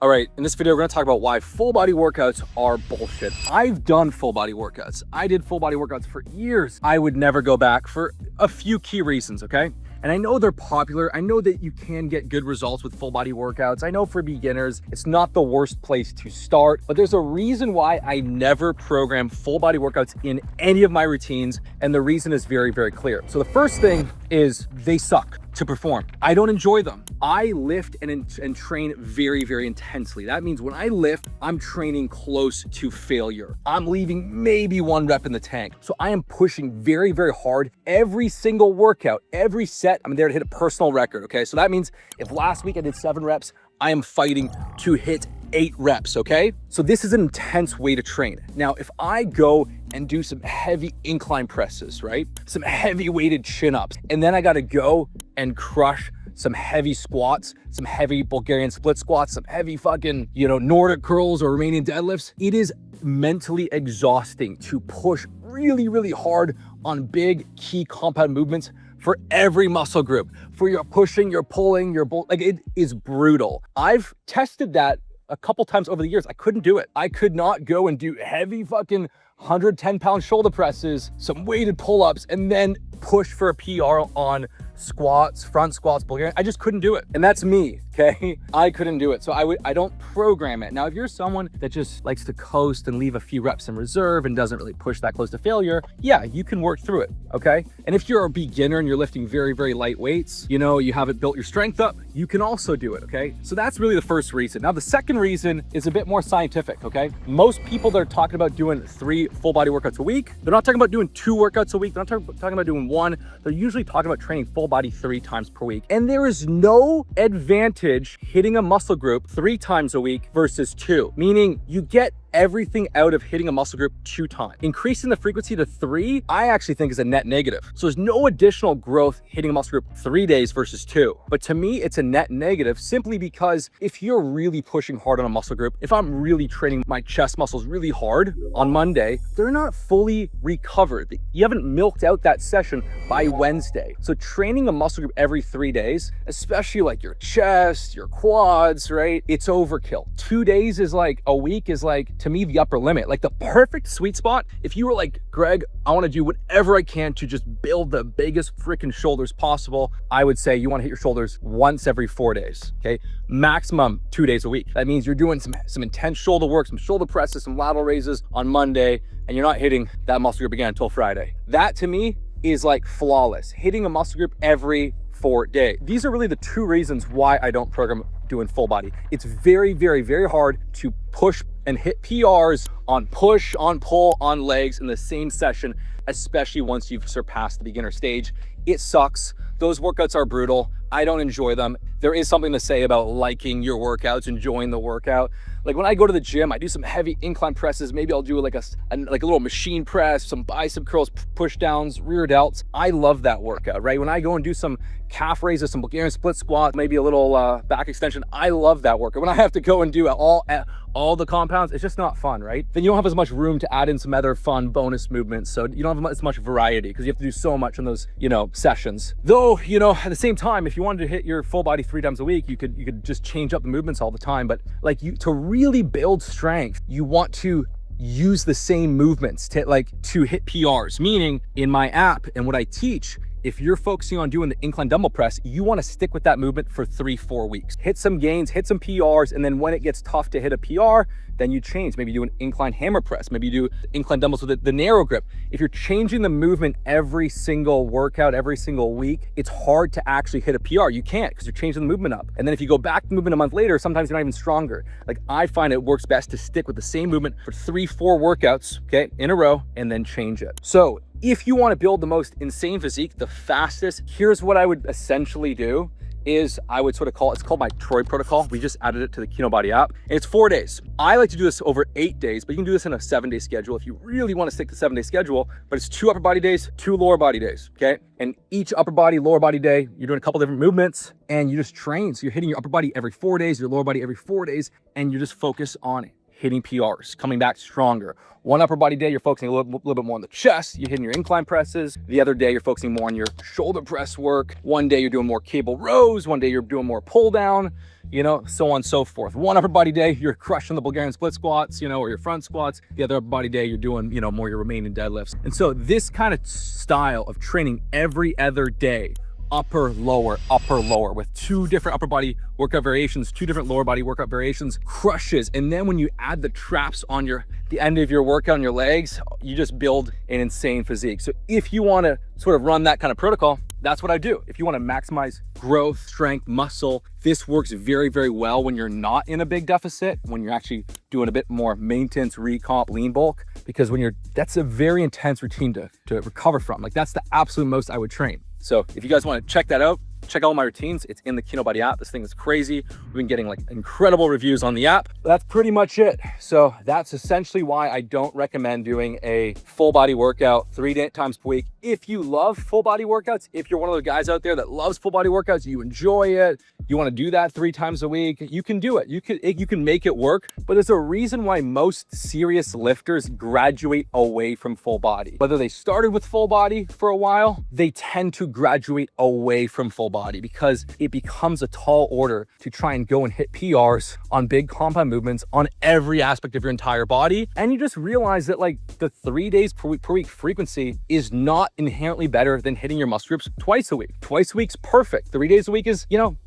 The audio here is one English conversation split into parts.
All right, in this video, we're gonna talk about why full body workouts are bullshit. I've done full body workouts. I did full body workouts for years. I would never go back for a few key reasons, okay? And I know they're popular. I know that you can get good results with full body workouts. I know for beginners, it's not the worst place to start, but there's a reason why I never program full body workouts in any of my routines. And the reason is very, very clear. So the first thing is they suck to perform. I don't enjoy them. I lift and train very, very intensely. That means when I lift, I'm training close to failure. I'm leaving maybe one rep in the tank. So I am pushing very, very hard every single workout, every set. I'm there to hit a personal record, okay? So that means if last week I did 7 reps, I am fighting to hit 8 reps, okay? So this is an intense way to train. Now, if I go and do some heavy incline presses, right? Some heavy weighted chin-ups, and then I gotta go and crush some heavy squats, some heavy Bulgarian split squats, some heavy fucking, Nordic curls or Romanian deadlifts. It is mentally exhausting to push really, really hard on big key compound movements for every muscle group. For your pushing, your pulling, it is brutal. I've tested that a couple times over the years. I couldn't do it. I could not go and do heavy fucking 110-pound shoulder presses, some weighted pull-ups, and then push for a PR on squats, front squats, Bulgarian. I just couldn't do it. And that's me, okay? I couldn't do it. So I don't program it. Now, if you're someone that just likes to coast and leave a few reps in reserve and doesn't really push that close to failure, yeah, you can work through it, okay? And if you're a beginner and you're lifting very, very light weights, you haven't built your strength up, you can also do it, okay? So that's really the first reason. Now, the second reason is a bit more scientific, okay? Most people that are talking about doing 3 full body workouts a week, they're not talking about doing 2 workouts a week. They're not talking about doing 1. They're usually talking about training full body 3 times per week. And there is no advantage hitting a muscle group 3 times a week versus 2, meaning you get everything out of hitting a muscle group 2 times. Increasing the frequency to 3, I actually think is a net negative. So there's no additional growth hitting a muscle group 3 days versus 2. But to me, it's a net negative simply because if you're really pushing hard on a muscle group, if I'm really training my chest muscles really hard on Monday, they're not fully recovered. You haven't milked out that session by Wednesday. So training a muscle group every 3 days, especially like your chest, your quads, right? It's overkill. 2 days is like, a week is like, to me, the upper limit. Like the perfect sweet spot, if you were like, Greg, I want to do whatever I can to just build the biggest freaking shoulders possible, I would say you want to hit your shoulders once every 4 days, okay? Maximum 2 days a week. That means you're doing some intense shoulder work, some shoulder presses, some lateral raises on Monday, and you're not hitting that muscle group again until Friday. That to me is like flawless. Hitting a muscle group every 4 days. These are really the 2 reasons why I don't program doing full body. It's very, very, very hard to push and hit PRs on push, on pull, on legs in the same session, especially once you've surpassed the beginner stage. It sucks. Those workouts are brutal. I don't enjoy them. There is something to say about liking your workouts, enjoying the workout. Like when I go to the gym, I do some heavy incline presses. Maybe I'll do like a little machine press, some bicep curls, push downs, rear delts. I love that workout, right? When I go and do some calf raises, some Bulgarian split squat, maybe a little back extension, I love that workout. When I have to go and do all the compounds, it's just not fun, right? Then you don't have as much room to add in some other fun bonus movements. So you don't have as much variety because you have to do so much in those, sessions. Though, at the same time, if you wanted to hit your full body 3 times a week, you could just change up the movements all the time. But to really build strength, you want to use the same movements to hit PRs, meaning in my app and what I teach, if you're focusing on doing the incline dumbbell press, you want to stick with that movement for 3-4 weeks. Hit some gains, hit some PRs, and then when it gets tough to hit a PR, then you change. Maybe you do an incline hammer press. Maybe you do incline dumbbells with the narrow grip. If you're changing the movement every single workout, every single week, it's hard to actually hit a PR. You can't because you're changing the movement up. And then if you go back to movement a month later, sometimes you're not even stronger. Like I find it works best to stick with the same movement for 3-4 workouts, okay, in a row, and then change it. So if you want to build the most insane physique, the fastest, here's what I would essentially do is I would sort of it's called my Troy protocol. We just added it to the Kinobody app. And it's 4 days. I like to do this over 8 days, but you can do this in a 7-day schedule if you really want to stick to 7-day schedule, but it's 2 upper body days, 2 lower body days, okay? And each upper body, lower body day, you're doing a couple different movements and you just train. So you're hitting your upper body every 4 days, your lower body every 4 days, and you just focus on hitting PRs, coming back stronger. One upper body day, you're focusing a little bit more on the chest. You're hitting your incline presses. The other day, you're focusing more on your shoulder press work. One day, you're doing more cable rows. One day, you're doing more pull down, you know, so on and so forth. One upper body day, you're crushing the Bulgarian split squats, you know, or your front squats. The other upper body day, you're doing, you know, more your Romanian deadlifts. And so this kind of style of training every other day, upper, lower, with 2 different upper body workout variations, 2 different lower body workout variations, crushes. And then when you add the traps on the end of your workout on your legs, you just build an insane physique. So if you want to sort of run that kind of protocol, that's what I do. If you want to maximize growth, strength, muscle, this works very, very well when you're not in a big deficit, when you're actually doing a bit more maintenance, recomp, lean bulk, because that's a very intense routine to recover from. Like, that's the absolute most I would train. So if you guys want to check that out, check out all my routines. It's in the Kinobody app. This thing is crazy. We've been getting like incredible reviews on the app. That's pretty much it. So that's essentially why I don't recommend doing a full body workout 3 times per week. If you love full body workouts, if you're one of the guys out there that loves full body workouts, you enjoy it, you want to do that 3 times a week, you can do it. You can make it work. But there's a reason why most serious lifters graduate away from full body. Whether they started with full body for a while, they tend to graduate away from full body because it becomes a tall order to try and go and hit PRs on big compound movements on every aspect of your entire body. And you just realize that like the 3 days per week frequency is not inherently better than hitting your muscle groups twice a week. Twice a week's perfect. 3 days a week is, you know,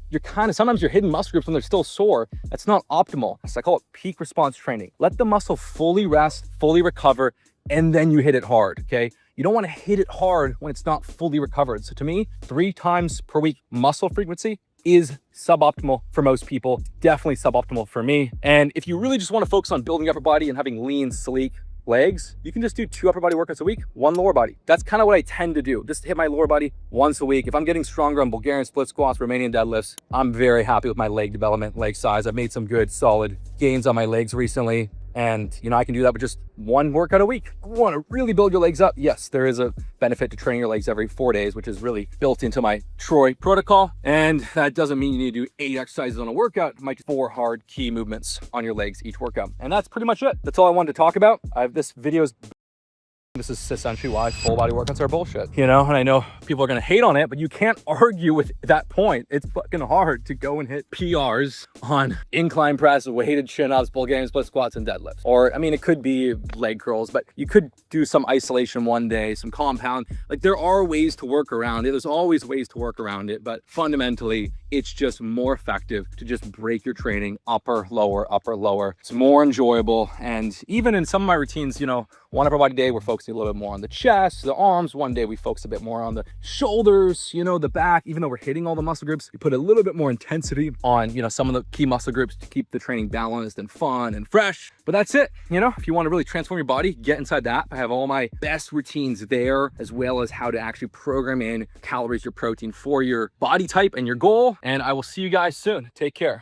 sometimes you're hitting muscle groups when they're still sore. That's not optimal. So I call it peak response training. Let the muscle fully rest, fully recover, and then you hit it hard, okay? You don't want to hit it hard when it's not fully recovered. So to me, 3 times per week muscle frequency is suboptimal for most people, definitely suboptimal for me. And if you really just want to focus on building upper body and having lean, sleek legs, you can just do 2 upper body workouts a week, 1 lower body. That's kind of what I tend to do. Just hit my lower body once a week. If I'm getting stronger on Bulgarian split squats, Romanian deadlifts, I'm very happy with my leg development, leg size. I've made some good solid gains on my legs recently. And, you know, I can do that with just 1 workout a week. You want to really build your legs up? Yes, there is a benefit to training your legs every 4 days, which is really built into my Troy protocol. And that doesn't mean you need to do 8 exercises on a workout. It might be 4 hard key movements on your legs each workout. And that's pretty much it. That's all I wanted to talk about. This is essentially why full body workouts are bullshit, you know? And I know people are gonna hate on it, but you can't argue with that point. It's fucking hard to go and hit PRs on incline press, weighted chin-ups, Bulgarian split squats, and deadlifts. Or, I mean, it could be leg curls, but you could do some isolation one day, some compound. Like, there are ways to work around it. There's always ways to work around it, but fundamentally, it's just more effective to just break your training upper, lower. It's more enjoyable. And even in some of my routines, you know, 1 upper body day, we're focusing a little bit more on the chest, the arms. One day we focus a bit more on the shoulders, you know, the back. Even though we're hitting all the muscle groups, we put a little bit more intensity on, you know, some of the key muscle groups to keep the training balanced and fun and fresh. But that's it. You know, if you want to really transform your body, get inside the app. I have all my best routines there, as well as how to actually program in calories, your protein for your body type and your goal. And I will see you guys soon. Take care.